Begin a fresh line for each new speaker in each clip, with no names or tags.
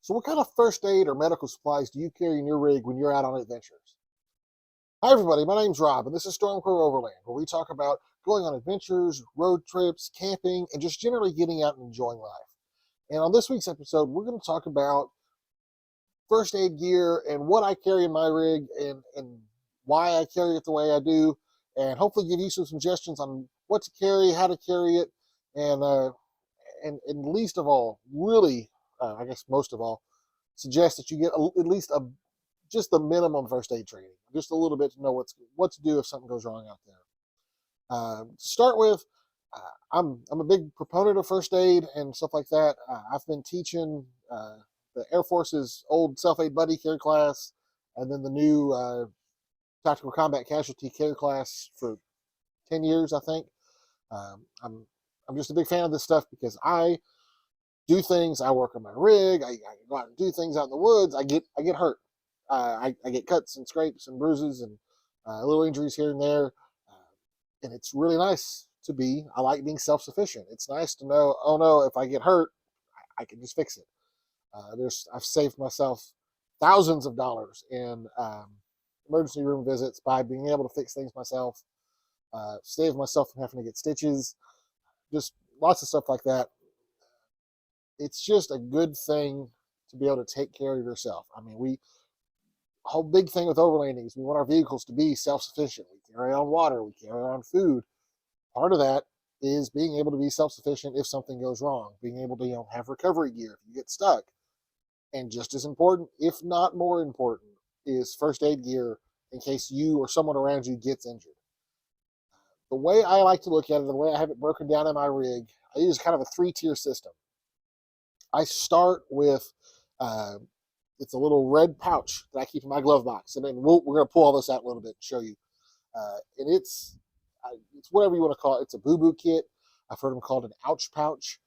So what kind of first aid or medical supplies do you carry in your rig when you're out on adventures? Hi everybody, my name's Rob and this is Stormcrow Overland, where we talk about going on adventures, road trips, camping, and just generally getting out and enjoying life. And on this week's episode, we're going to talk about first aid gear and what I carry in my rig and why I carry it the way I do, and hopefully give you some suggestions on what to carry, how to carry it, and and least of all, really, I guess most of all, suggest that you get at least a just the minimum first aid training, just a little bit to know what to do if something goes wrong out there. To start with, I'm a big proponent of first aid and stuff like that. I've been teaching the Air Force's old self aid buddy care class, and then the new tactical combat casualty care class for 10 years, I think. I'm just a big fan of this stuff because I do things. I work on my rig. I go out and do things out in the woods. I get hurt. I get cuts and scrapes and bruises and little injuries here and there. And it's really nice to be. I like being self-sufficient. It's nice to know, oh no, if I get hurt, I can just fix it. I've saved myself thousands of dollars in emergency room visits by being able to fix things myself. Save myself from having to get stitches. Just lots of stuff like that. It's just a good thing to be able to take care of yourself. I mean, whole big thing with overlanding is we want our vehicles to be self-sufficient. We carry on water, we carry on food. Part of that is being able to be self-sufficient if something goes wrong, being able to have recovery gear if you get stuck. And just as important, if not more important, is first aid gear in case you or someone around you gets injured. The way I like to look at it, the way I have it broken down in my rig, I use kind of a three-tier system. I start with it's a little red pouch that I keep in my glove box, and then we're going to pull all this out a little bit and show you. And it's whatever you want to call it. It's a boo-boo kit. I've heard them called an ouch pouch.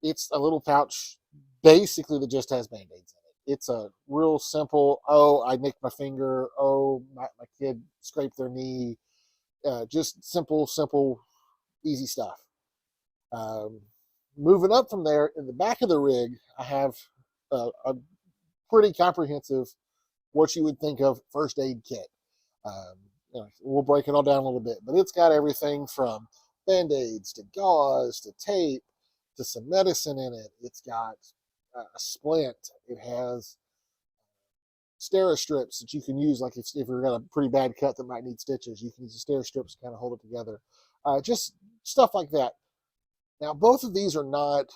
It's a little pouch basically that just has Band-Aids in it. It's a real simple, oh, I nicked my finger, oh, my kid scraped their knee. Just simple, easy stuff. Um, Moving up from there, in the back of the rig, I have a pretty comprehensive, what you would think of first aid kit. We'll break it all down a little bit, but it's got everything from Band-Aids to gauze to tape to some medicine in it. It's got a splint. It has Steri-strips that you can use, like if you've got a pretty bad cut that might need stitches, you can use the Steri-strips to kind of hold it together. Just stuff like that. Now, both of these are not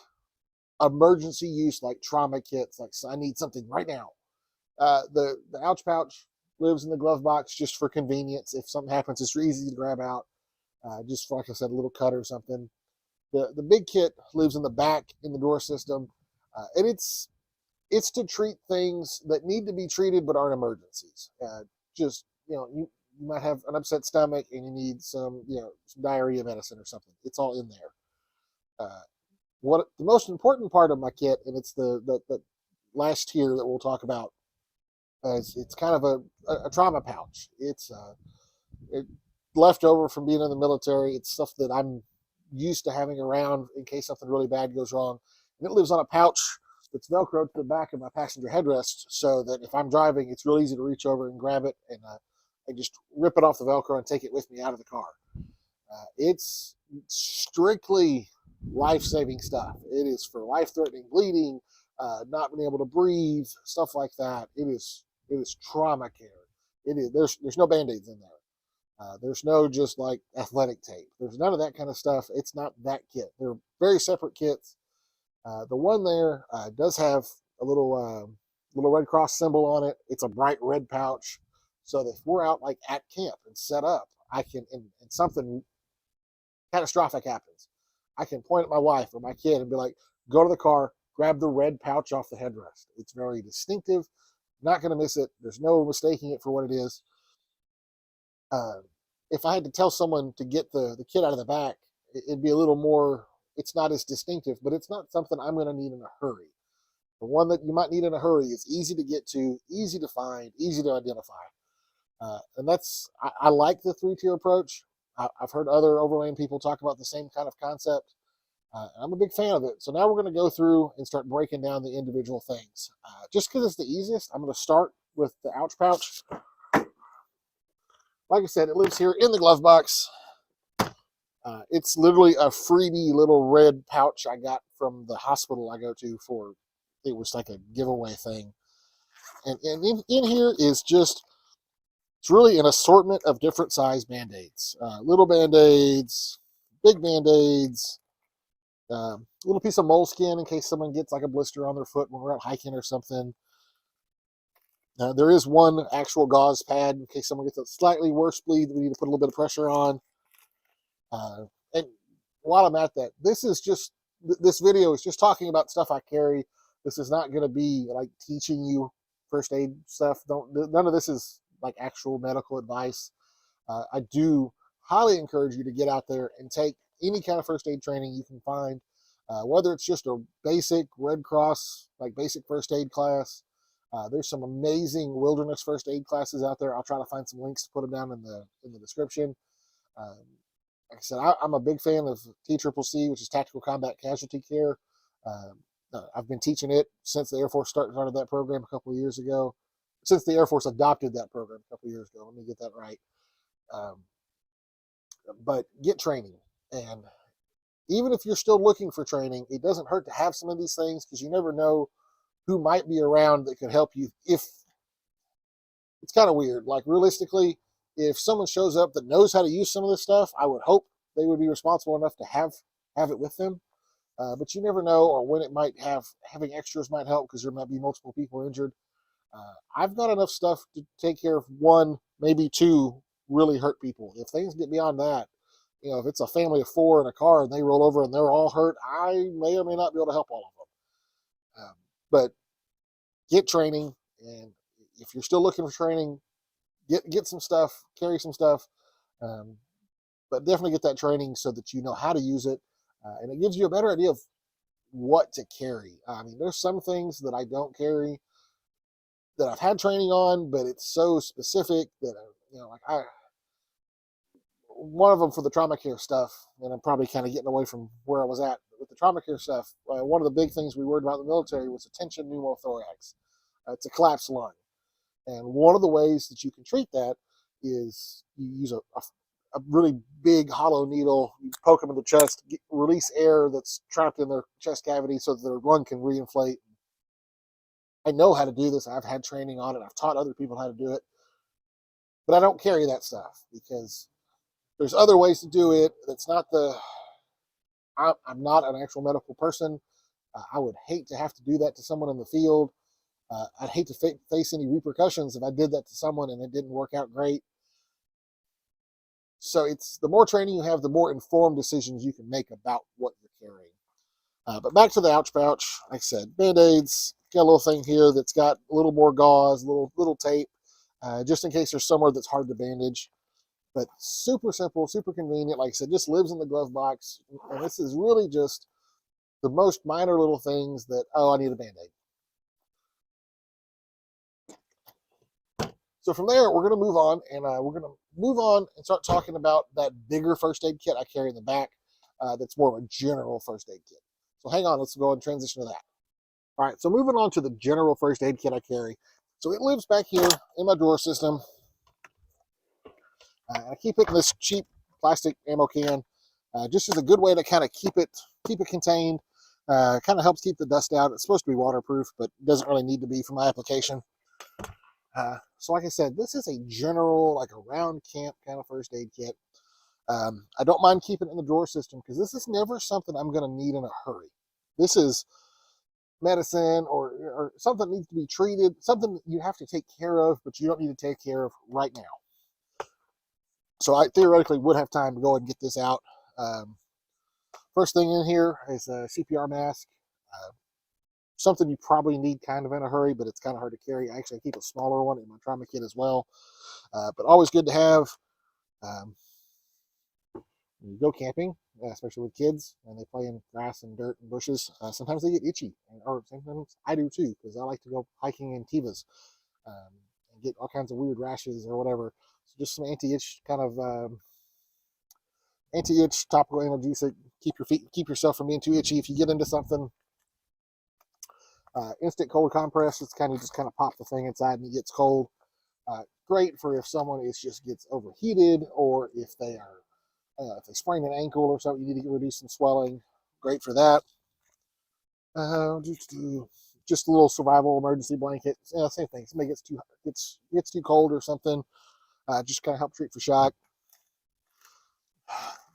emergency use like trauma kits, like I need something right now. The ouch pouch lives in the glove box just for convenience. If something happens, it's easy to grab out. Just for, like I said, a little cut or something. The big kit lives in the back in the door system, and it's to treat things that need to be treated but aren't emergencies. Just you might have an upset stomach and you need some some diarrhea medicine or something. It's all in there. What the most important part of my kit, and it's the last tier that we'll talk about, it's kind of a trauma pouch. It's left over from being in the military. It's stuff that I'm used to having around in case something really bad goes wrong. And it lives on a pouch that's Velcroed to the back of my passenger headrest, so that if I'm driving, it's real easy to reach over and grab it and just rip it off the Velcro and take it with me out of the car. It's strictly life-saving stuff. It is for life-threatening bleeding, not being able to breathe, stuff like that. It is trauma care. It is there's no Band-Aids in there. There's no just like athletic tape. There's none of that kind of stuff. It's not that kit. They're very separate kits. The one there does have a little Red Cross symbol on it. It's a bright red pouch, so that if we're out like at camp and set up, I can and something catastrophic happens, I can point at my wife or my kid and be like, go to the car, grab the red pouch off the headrest. It's very distinctive. Not going to miss it. There's no mistaking it for what it is. If I had to tell someone to get the kit out of the back, it'd be a little more, it's not as distinctive, but it's not something I'm going to need in a hurry. The one that you might need in a hurry is easy to get to, easy to find, easy to identify. And I like the three-tier approach. I've heard other overland people talk about the same kind of concept. I'm a big fan of it. So now we're going to go through and start breaking down the individual things. Just because it's the easiest, I'm going to start with the ouch pouch. Like I said, it lives here in the glove box. It's literally a freebie little red pouch I got from the hospital I go to for, it was like a giveaway thing. And in here is just, it's really an assortment of different size Band-Aids. Little Band-Aids, big Band-Aids, a little piece of moleskin in case someone gets like a blister on their foot when we're out hiking or something. There is one actual gauze pad in case someone gets a slightly worse bleed that we need to put a little bit of pressure on. And while I'm at that, this video is just talking about stuff I carry. This is not going to be like teaching you first aid stuff. None of this is like actual medical advice. I do highly encourage you to get out there and take any kind of first aid training you can find, whether it's just a basic Red Cross, like basic first aid class. There's some amazing wilderness first aid classes out there. I'll try to find some links to put them down in the description. Like I said, I'm a big fan of TCCC, which is Tactical Combat Casualty Care. I've been teaching it since the Air Force started that program a couple of years ago. Since the Air Force adopted that program a couple of years ago. Let me get that right. But get training. And even if you're still looking for training, it doesn't hurt to have some of these things because you never know who might be around that could help you. If it's kind of weird, like realistically, if someone shows up that knows how to use some of this stuff, I would hope they would be responsible enough to have it with them. But you never know, or when it might having extras might help because there might be multiple people injured. I've got enough stuff to take care of one, maybe two really hurt people. If things get beyond that, if it's a family of four in a car and they roll over and they're all hurt, I may or may not be able to help all of them. But get training, and if you're still looking for training, get some stuff, carry some stuff, but definitely get that training so that you know how to use it, and it gives you a better idea of what to carry. I mean, there's some things that I don't carry that I've had training on, but it's so specific that one of them for the trauma care stuff, and I'm probably kind of getting away from where I was at with the trauma care stuff. One of the big things we worried about in the military was a tension pneumothorax. It's a collapsed lung. And one of the ways that you can treat that is you use a really big hollow needle, you poke them in the chest, release air that's trapped in their chest cavity so that their lung can reinflate. I know how to do this. I've had training on it. I've taught other people how to do it. But I don't carry that stuff because there's other ways to do it. That's not I'm not an actual medical person. I would hate to have to do that to someone in the field. I'd hate to face any repercussions if I did that to someone and it didn't work out great. So it's the more training you have, the more informed decisions you can make about what you're carrying. But back to the ouch pouch, like I said, Band-Aids, got a little thing here that's got a little more gauze, little tape, just in case there's somewhere that's hard to bandage. But super simple, super convenient. Like I said, just lives in the glove box. And this is really just the most minor little things that, I need a Band-Aid. So from there, we're going to move on, and start talking about that bigger first aid kit I carry in the back. That's more of a general first aid kit. So hang on, let's go and transition to that. All right, so moving on to the general first aid kit I carry. So it lives back here in my drawer system. I keep it in this cheap plastic ammo can, just as a good way to kind of keep it contained. Kind of helps keep the dust out. It's supposed to be waterproof, but doesn't really need to be for my application. So like I said, this is a general, like around camp kind of first aid kit. I don't mind keeping it in the drawer system because this is never something I'm going to need in a hurry. This is medicine or something that needs to be treated, something that you have to take care of, but you don't need to take care of right now. So I theoretically would have time to go and get this out. First thing in here is a CPR mask. Something you probably need kind of in a hurry, but it's kind of hard to carry. I actually keep a smaller one in my trauma kit as well. But always good to have. When you go camping, especially with kids, and they play in grass and dirt and bushes, sometimes they get itchy, or sometimes I do too, because I like to go hiking in Tevas and get all kinds of weird rashes or whatever. So just some anti-itch kind of anti-itch topical analgesic keep yourself from being too itchy if you get into something. Instant cold compress, it's just kind of pop the thing inside and it gets cold. Great for if someone just gets overheated, or if they sprain an ankle or something, you need to reduce some swelling. Great for that. Just a little survival emergency blanket. Same thing. Somebody gets too cold or something, just kind of help treat for shock.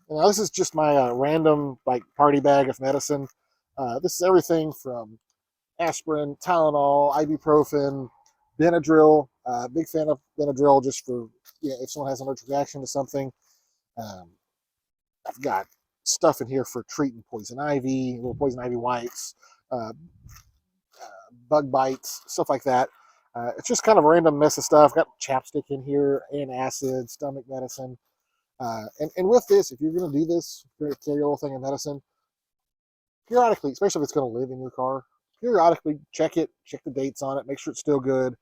Now this is just my random party bag of medicine. This is everything from aspirin, Tylenol, ibuprofen, Benadryl. Big fan of Benadryl just for if someone has an allergic reaction to something. Um, I've got stuff in here for treating poison ivy, little poison ivy wipes, uh, bug bites, stuff like that. It's just kind of a random mess of stuff. Got chapstick in here, antacid, stomach medicine. And with this, if you're going to do this, if you're going to carry a little thing of medicine, periodically, especially if it's going to live in your car, periodically check it, check the dates on it, make sure it's still good.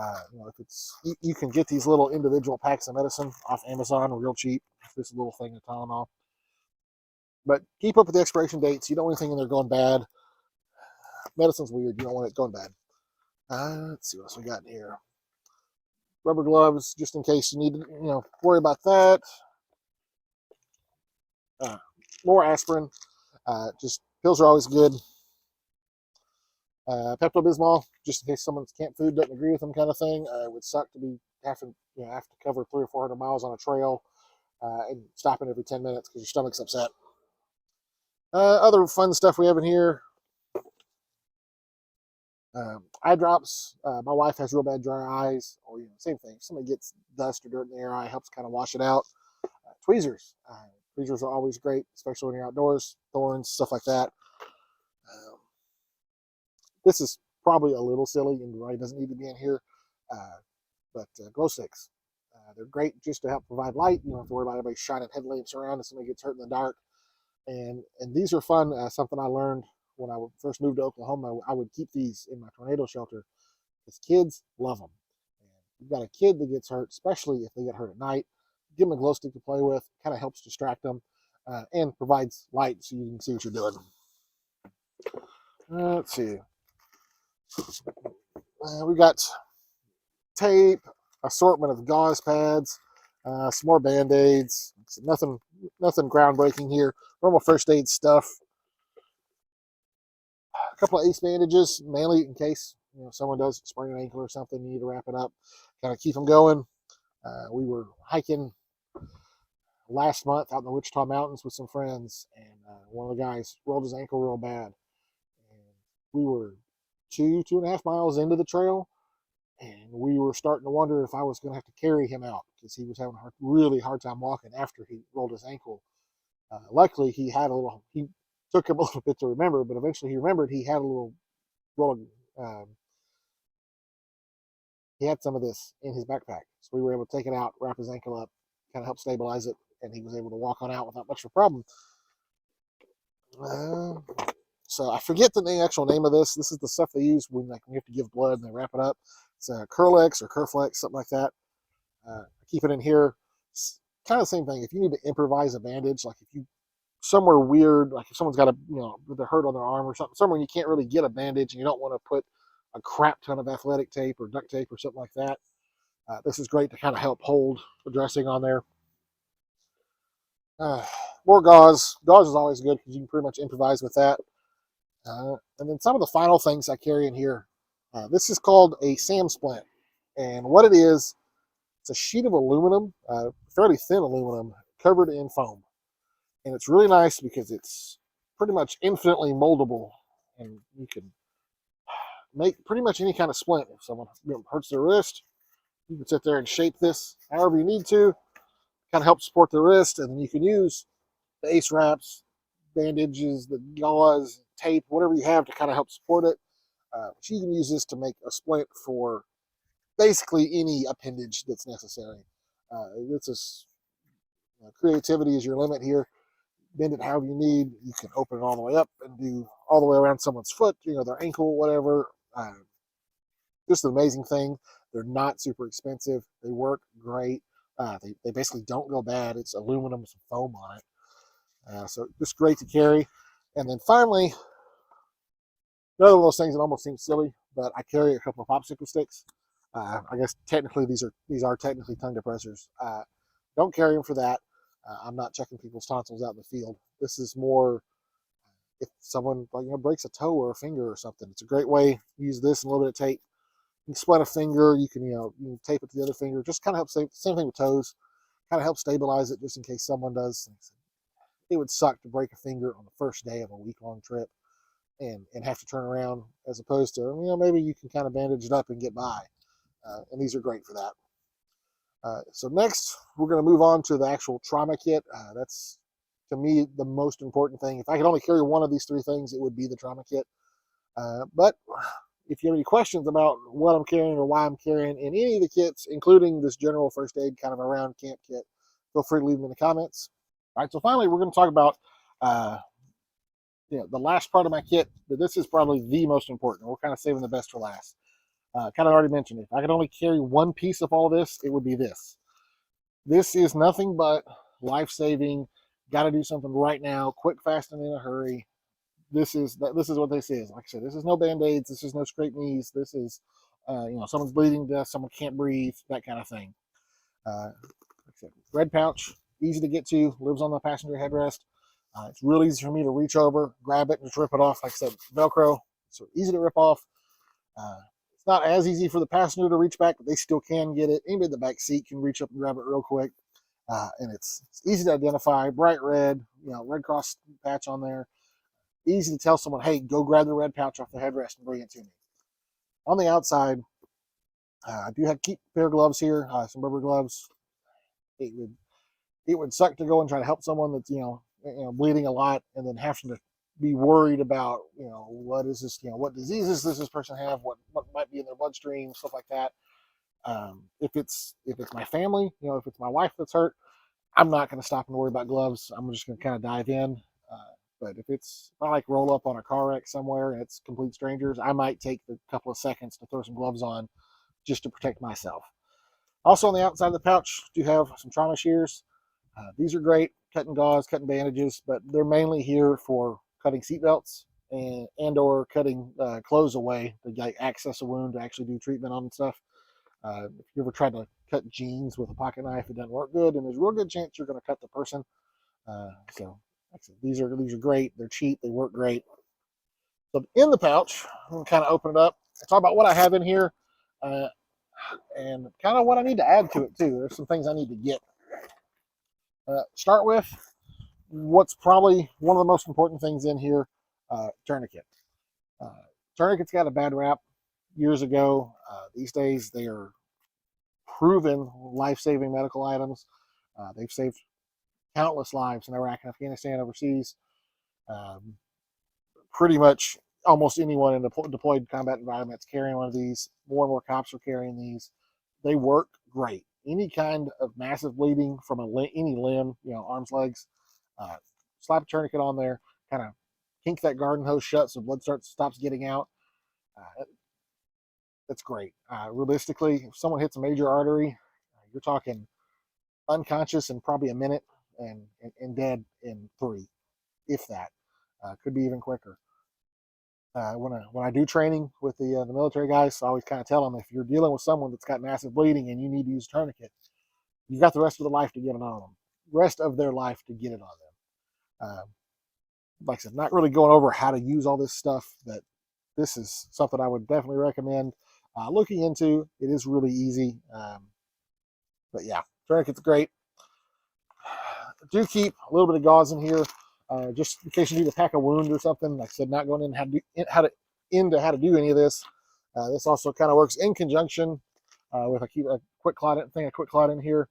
If it's you can get these little individual packs of medicine off Amazon real cheap. This little thing of Tylenol. But keep up with the expiration dates. You don't want anything in there going bad. Medicine's weird. You don't want it going bad. Let's see what else we got in here. Rubber gloves, just in case you need to, worry about that. More aspirin. Just pills are always good. Pepto-Bismol, just in case someone's camp food doesn't agree with them, kind of thing. It would suck to be have to cover 300 or 400 miles on a trail and stopping every 10 minutes because your stomach's upset. Other fun stuff we have in here. Eye drops. My wife has real bad dry eyes, or same thing. If somebody gets dust or dirt in their eye, helps kind of wash it out. Tweezers. Tweezers are always great, especially when you're outdoors. Thorns, stuff like that. This is probably a little silly and really doesn't need to be in here, but glow sticks. They're great just to help provide light. You don't have to worry about everybody shining headlamps around if somebody gets hurt in the dark. And these are fun. Something I learned when I first moved to Oklahoma. I would keep these in my tornado shelter because kids love them. And you've got a kid that gets hurt, especially if they get hurt at night. Give them a glow stick to play with. Kind of helps distract them and provides light so you can see what you're doing. Let's see. We got tape, assortment of gauze pads, some more band-aids. Nothing groundbreaking here. Normal first aid stuff. A couple of ace bandages, mainly in case someone does sprain an ankle or something. You need to wrap it up, kind of keep them going. We were hiking last month out in the Wichita Mountains with some friends, and one of the guys rolled his ankle real bad. And we were 2.5 miles into the trail, and we were starting to wonder if I was going to have to carry him out because he was having a really hard time walking after he rolled his ankle. Luckily, he took him a little bit to remember, but eventually he remembered he had a little rolling. He had some of this in his backpack, so we were able to take it out, wrap his ankle up, kind of help stabilize it, and he was able to walk on out without much of a problem. So I forget the actual name of this. This is the stuff they use when you have to give blood and they wrap it up. It's Curlex or Kerflex, something like that. Keep it in here. It's kind of the same thing. If you need to improvise a bandage, like if you somewhere weird, like if someone's got they're hurt on their arm or something, somewhere you can't really get a bandage and you don't want to put a crap ton of athletic tape or duct tape or something like that. This is great to kind of help hold the dressing on there. More gauze. Gauze is always good because you can pretty much improvise with that. And then some of the final things I carry in here. This is called a SAM splint. And what it is, it's a sheet of aluminum, fairly thin aluminum, covered in foam. And it's really nice because it's pretty much infinitely moldable. And you can make pretty much any kind of splint. If someone hurts their wrist, you can sit there and shape this however you need to. Kind of help support the wrist. And then you can use the ace wraps, bandages, the gauze, tape, whatever you have to kind of help support it. But you can use this to make a splint for basically any appendage that's necessary. Creativity is your limit here. Bend it however you need. You can open it all the way up and do all the way around someone's foot, their ankle, whatever. Just an amazing thing. They're not super expensive. They work great. They basically don't go bad. It's aluminum with some foam on it. So just great to carry. And then finally, another one of those things that almost seems silly, but I carry a couple of popsicle sticks. I guess technically these are technically tongue depressors. Don't carry them for that. I'm not checking people's tonsils out in the field. This is more if someone breaks a toe or a finger or something. It's a great way to use this and a little bit of tape. You can split a finger. You can you can tape it to the other finger. Just kind of help save. Same thing with toes. Kind of help stabilize it just in case someone does. It would suck to break a finger on the first day of a week-long trip and have to turn around, as opposed to maybe you can kind of bandage it up and get by. And these are great for that. So next, we're going to move on to the actual trauma kit. That's, to me, the most important thing. If I could only carry one of these three things, it would be the trauma kit. But if you have any questions about what I'm carrying or why I'm carrying in any of the kits, including this general first aid kind of around camp kit, feel free to leave them in the comments. All right, so finally, we're going to talk about the last part of my kit, but this is probably the most important. We're kind of saving the best for last. Kind of already mentioned it. If I could only carry one piece of all this, it would be this. This is nothing but life-saving. Got to do something right now, quick, fast, and in a hurry. This is what this is. Like I said, this is no band-aids. This is no scraped knees. This is, someone's bleeding to death, someone can't breathe, that kind of thing. Like I said, red pouch, easy to get to, lives on the passenger headrest. It's real easy for me to reach over, grab it, and just rip it off. Like I said, Velcro, so easy to rip off. It's not as easy for the passenger to reach back, but they still can get it. Anybody in the back seat can reach up and grab it real quick. And it's easy to identify, bright red, Red Cross patch on there. Easy to tell someone, hey, go grab the red pouch off the headrest and bring it to me. On the outside, I do have keep a pair of gloves here, some rubber gloves. It would suck to go and try to help someone that's bleeding a lot, and then having to be worried about what is this, what diseases does this person have, what might be in their bloodstream, stuff like that. If it's my family, if it's my wife that's hurt, I'm not going to stop and worry about gloves. I'm just going to kind of dive in. But if I like roll up on a car wreck somewhere and it's complete strangers, I might take a couple of seconds to throw some gloves on just to protect myself. Also on the outside of the pouch, do have some trauma shears. These are great, cutting gauze, cutting bandages, but they're mainly here for cutting seatbelts and or cutting clothes away to access a wound to actually do treatment on stuff. If you ever tried to cut jeans with a pocket knife, it doesn't work good, and there's a real good chance you're going to cut the person. So these are great. They're cheap. They work great. So in the pouch, I'm going to kind of open it up. Talk about what I have in here, and kind of what I need to add to it too. There's some things I need to get. Start with what's probably one of the most important things in here, tourniquet. Tourniquets got a bad rap years ago. These days they are proven life-saving medical items. They've saved countless lives in Iraq and Afghanistan, overseas. Pretty much almost anyone in the deployed combat environments carrying one of these. More and more cops are carrying these. They work great. Any kind of massive bleeding from any limb, arms, legs, slap a tourniquet on there, kind of kink that garden hose shut so blood stops getting out. That's great. Realistically, if someone hits a major artery, you're talking unconscious in probably a minute and dead in 3, if that. Could be even quicker. When I do training with the military guys, I always kind of tell them, if you're dealing with someone that's got massive bleeding and you need to use a tourniquet, you've got the rest of their life to get it on them. Rest of their life to get it on them. Like I said, not really going over how to use all this stuff, but this is something I would definitely recommend looking into. It is really easy. But yeah, tourniquet's great. Do keep a little bit of gauze in here, just in case you need to pack a wound or something. Like I said, not going into how to do any of this. This also kind of works in conjunction with a quick clot in here.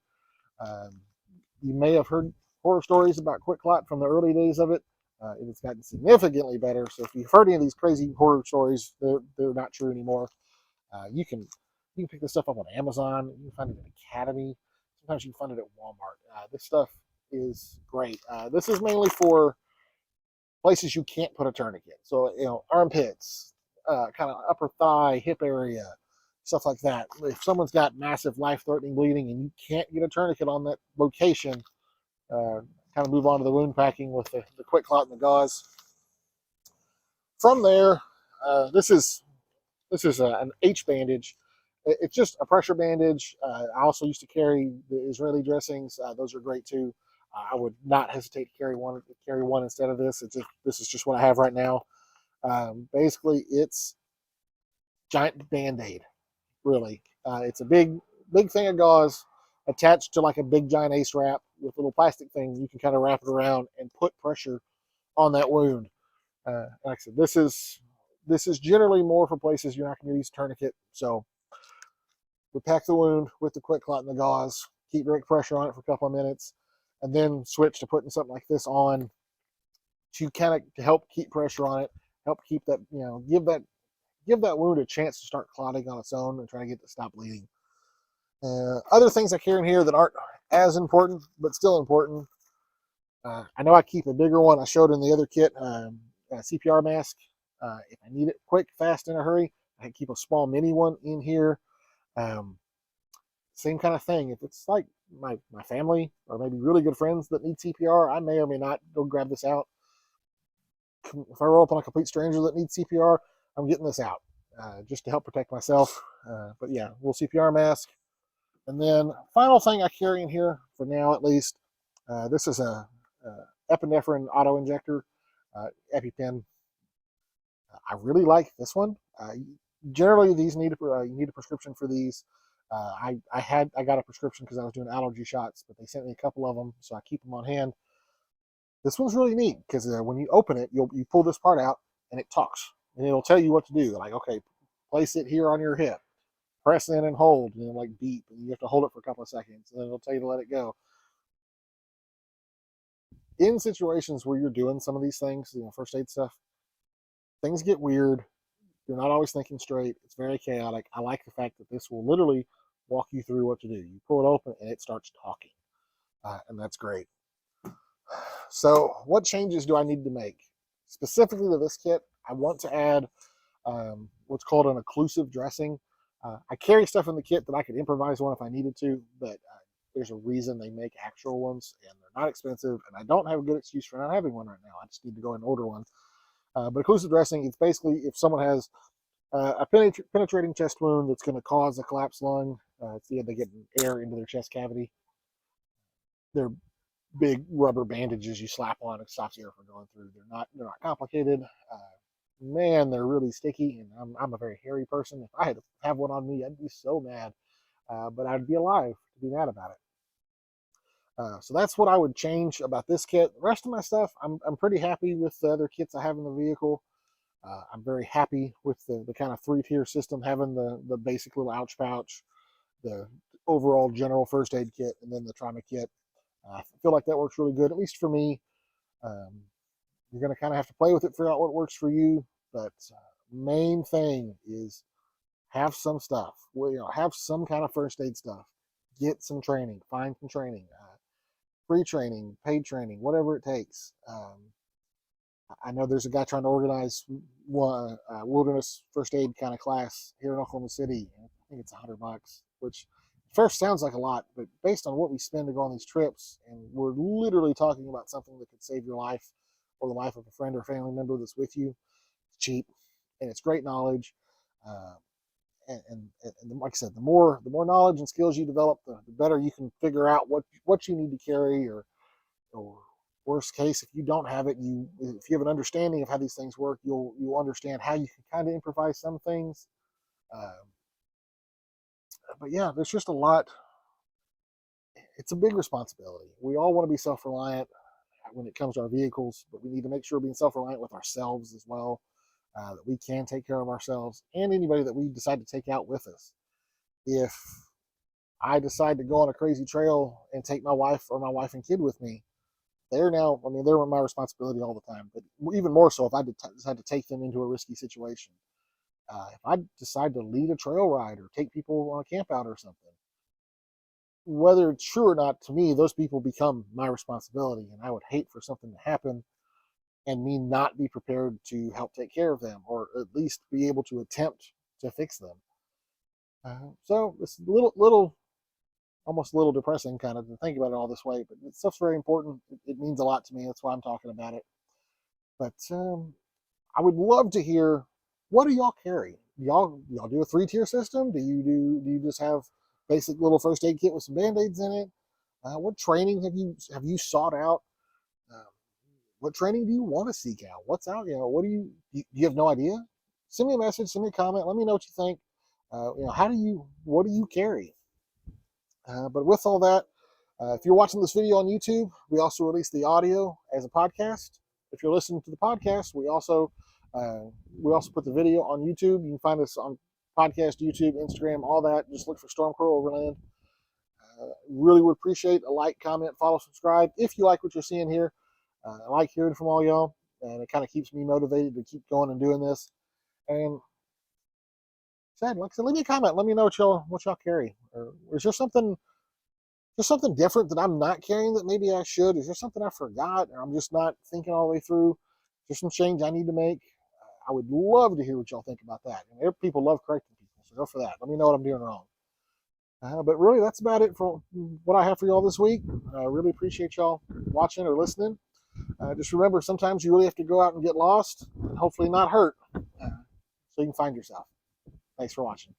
You may have heard horror stories about quick clot from the early days of it. It has gotten significantly better. So if you've heard any of these crazy horror stories, they're not true anymore. You can pick this stuff up on Amazon. You can find it at Academy. Sometimes you can find it at Walmart. This stuff is great. This is mainly for places you can't put a tourniquet. So, armpits, kind of upper thigh, hip area, stuff like that. If someone's got massive life-threatening bleeding and you can't get a tourniquet on that location, kind kind of move on to the wound packing with the quick clot and the gauze. From there, this is an H bandage. It's just a pressure bandage. I also used to carry the Israeli dressings. Those are great too. I would not hesitate to carry one instead of this. This is just what I have right now. Basically, it's giant Band-Aid. Really, it's a big thing of gauze attached to like a big giant ace wrap with little plastic things. You can kind of wrap it around and put pressure on that wound. Like I said, this is generally more for places you're not going to use a tourniquet. So we pack the wound with the quick clot and the gauze, keep direct pressure on it for a couple of minutes, and then switch to putting something like this on to kind of to help keep pressure on it, help keep that, give that wound a chance to start clotting on its own and try to get it to stop bleeding. Other things I carry in here that aren't as important, but still important. I know I keep a bigger one. I showed in the other kit, a CPR mask. If I need it quick, fast, in a hurry, I can keep a small mini one in here. Same kind of thing. If it's like my family or maybe really good friends that need CPR, I may or may not go grab this out. If I roll up on a complete stranger that needs CPR, I'm getting this out just to help protect myself. But yeah, little CPR mask. And then final thing I carry in here, for now at least, this is a epinephrine auto injector, EpiPen. I really like this one. Generally, these you need a prescription for these. I got a prescription because I was doing allergy shots, but they sent me a couple of them, so I keep them on hand. This one's really neat because when you open it, you pull this part out and it talks and it'll tell you what to do. Like, okay, place it here on your hip, press in and hold, and then like beep, and you have to hold it for a couple of seconds, and then it'll tell you to let it go. In situations where you're doing some of these things, first aid stuff, things get weird. You're not always thinking straight. It's very chaotic. I like the fact that this will literally walk you through what to do. You pull it open and it starts talking, and that's great. So what changes do I need to make? Specifically to this kit, I want to add what's called an occlusive dressing. I carry stuff in the kit that I could improvise on if I needed to, but there's a reason they make actual ones, and they're not expensive, and I don't have a good excuse for not having one right now. I just need to go and order one. But occlusive dressing, it's basically if someone has a penetrating chest wound that's going to cause a collapsed lung, they get air into their chest cavity. They're big rubber bandages you slap on. It stops the air from going through. They're not complicated. Man, they're really sticky, and I'm a very hairy person. If I had to have one on me, I'd be so mad, but I'd be alive to be mad about it. So that's what I would change about this kit. The rest of my stuff, I'm pretty happy with the other kits I have in the vehicle. I'm very happy with the kind of 3-tier system, having the basic little ouch pouch, the overall general first aid kit, and then the trauma kit. I feel like that works really good, at least for me. You're going to kind of have to play with it, figure out what works for you. But main thing is have some stuff. Have some kind of first aid stuff. Get some training. Find some training. Free training, paid training, whatever it takes. I know there's a guy trying to organize one wilderness first aid kind of class here in Oklahoma City. I think it's $100, which first sounds like a lot, but based on what we spend to go on these trips, and we're literally talking about something that could save your life or the life of a friend or family member that's with you, it's cheap and it's great knowledge. And like I said, the more knowledge and skills you develop, the better you can figure out what you need to carry, or worst case, if you don't have it, if you have an understanding of how these things work, you'll understand how you can kind of improvise some things. But yeah, there's just a lot. It's a big responsibility. We all want to be self-reliant when it comes to our vehicles, but we need to make sure we're being self-reliant with ourselves as well, that we can take care of ourselves and anybody that we decide to take out with us. If I decide to go on a crazy trail and take my wife and kid with me, they're my responsibility all the time, but even more so if I decide to take them into a risky situation. If I decide to lead a trail ride or take people on a camp out or something, whether it's true or not, to me, those people become my responsibility, and I would hate for something to happen and me not be prepared to help take care of them, or at least be able to attempt to fix them. So it's little almost a little depressing kind of to think about it all this way, but this stuff's very important. It means a lot to me. That's why I'm talking about it. But I would love to hear, what do y'all carry? Y'all do a 3-tier system? Do you just have basic little first aid kit with some band-aids in it? What training have you sought out? Um, what training do you want to seek out? What's out? What do you have no idea? Send me a message, send me a comment, let me know what you think. What do you carry? But with all that, if you're watching this video on YouTube, we also release the audio as a podcast. If you're listening to the podcast, we also put the video on YouTube. You can find us on podcast, YouTube, Instagram, all that. Just look for Stormcrow Overland. Really would appreciate a like, comment, follow, subscribe if you like what you're seeing here. I like hearing from all y'all, and it kind of keeps me motivated to keep going and doing this. And like I said, leave me a comment. Let me know what y'all carry. Or is there something different that I'm not carrying that maybe I should? Is there something I forgot or I'm just not thinking all the way through? Is there some change I need to make? I would love to hear what y'all think about that. And people love correcting people, so go for that. Let me know what I'm doing wrong. But really, that's about it for what I have for y'all this week. I really appreciate y'all watching or listening. Just remember, sometimes you really have to go out and get lost and hopefully not hurt so you can find yourself. Thanks for watching.